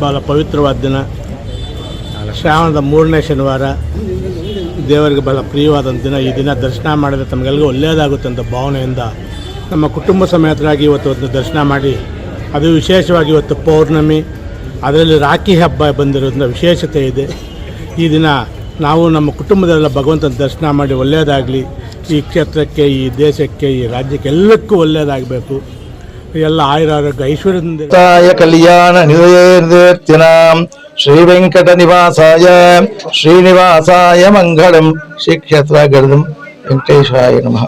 ಭಾಳ ಪವಿತ್ರವಾದ ದಿನ. ಶ್ರಾವಣದ 3ನೇ ಶನಿವಾರ, ದೇವರಿಗೆ ಭಾಳ ಪ್ರಿಯವಾದಂಥ ದಿನ. ಈ ದಿನ ದರ್ಶನ ಮಾಡಿದರೆ ತಮಗೆಲ್ಲರಿಗೂ ಒಳ್ಳೆಯದಾಗುತ್ತೆ ಅಂತ ಭಾವನೆಯಿಂದ ನಮ್ಮ ಕುಟುಂಬ ಸಮೇತರಾಗಿ ಇವತ್ತು ದರ್ಶನ ಮಾಡಿ, ಅದು ವಿಶೇಷವಾಗಿ ಇವತ್ತು ಪೌರ್ಣಮಿ, ಅದರಲ್ಲಿ ರಾಖಿ ಹಬ್ಬ ಬಂದಿರೋದ್ರಿಂದ ವಿಶೇಷತೆ ಇದೆ. ಈ ದಿನ ನಾವು ನಮ್ಮ ಕುಟುಂಬದಲ್ಲ ಭಗವಂತನ ದರ್ಶನ ಮಾಡಿ ಒಳ್ಳೆಯದಾಗಲಿ, ಈ ಕ್ಷೇತ್ರಕ್ಕೆ, ಈ ದೇಶಕ್ಕೆ, ಈ ರಾಜ್ಯಕ್ಕೆ ಎಲ್ಲಕ್ಕೂ ಒಳ್ಳೆಯದಾಗಬೇಕು. ಎಲ್ಲ ಆಯುರಾರೋಗ್ಯ ಐಶ್ವರ್ಯದಿಂದ ಕಲ್ಯಾಣ ನಿಲಯೇರ್ತಿನಾಂ ಶ್ರೀ ವೆಂಕಟ ನಿವಾಸಾಯ ಶ್ರೀನಿವಾಸಾಯ ಮಂಗಳಂ. ಶ್ರೀ ಕ್ಷೇತ್ರ ಗರ್ಧಂ ವೆಂಕಟೇಶಾಯ ನಮಃ.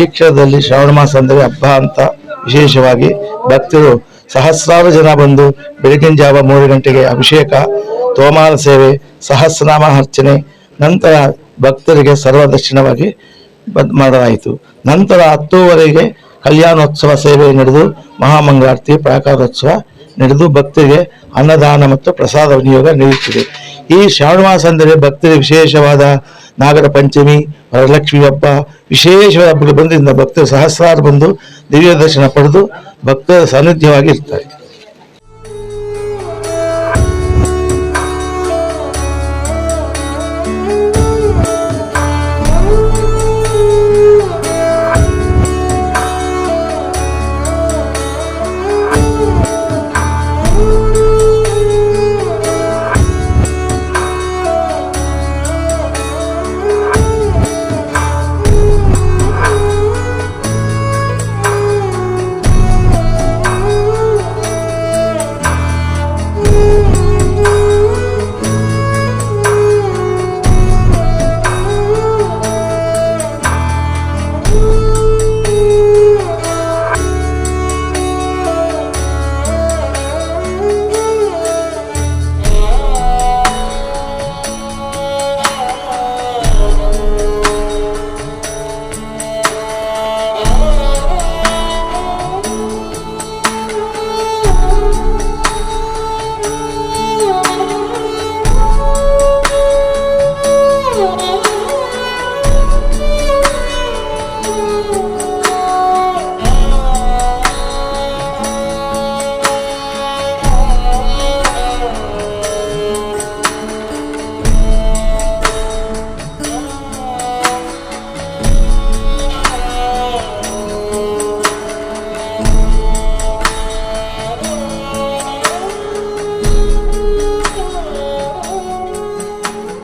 ಈ ಕ್ಷೇತ್ರದಲ್ಲಿ ಶ್ರಾವಣ ಮಾಸ ಅಂದರೆ ಹಬ್ಬ ಅಂತ ವಿಶೇಷವಾಗಿ ಭಕ್ತರು ಸಹಸ್ರಾರು ಜನ ಬಂದು ಬೆಳಗಿನ ಜಾವ 3 ಗಂಟೆಗೆ ಅಭಿಷೇಕ, ತೋಮಾನ ಸೇವೆ, ಸಹಸ್ರನಾಮ ಅರ್ಚನೆ, ನಂತರ ಭಕ್ತರಿಗೆ ಸರ್ವದರ್ಶನವಾಗಿ ಮಾಡಲಾಯಿತು. ನಂತರ 10:00ವರೆಗೆ ಕಲ್ಯಾಣೋತ್ಸವ ಸೇವೆ ನಡೆದು ಮಹಾಮಂಗಳಾರತಿ ಪ್ರಾಕಾರೋತ್ಸವ ನಡೆದು ಭಕ್ತರಿಗೆ ಅನ್ನದಾನ ಮತ್ತು ಪ್ರಸಾದ ವಿನಿಯೋಗ ನಡೆಯುತ್ತಿದೆ. ಈ ಶ್ರಾವಣ ಮಾಸ ಅಂದರೆ ಭಕ್ತರಿಗೆ ವಿಶೇಷವಾದ ನಾಗರ ಪಂಚಮಿ, ವರಲಕ್ಷ್ಮಿ ಹಬ್ಬ, ವಿಶೇಷವಾದ ಹಬ್ಬಗಳು ಬಂದ್ರಿಂದ ಭಕ್ತರು ಸಹಸ್ರಾರು ಬಂದು ದಿವ್ಯ ದರ್ಶನ ಪಡೆದು ಭಕ್ತರ ಸಾನ್ನಿಧ್ಯವಾಗಿ ಇರ್ತಾರೆ.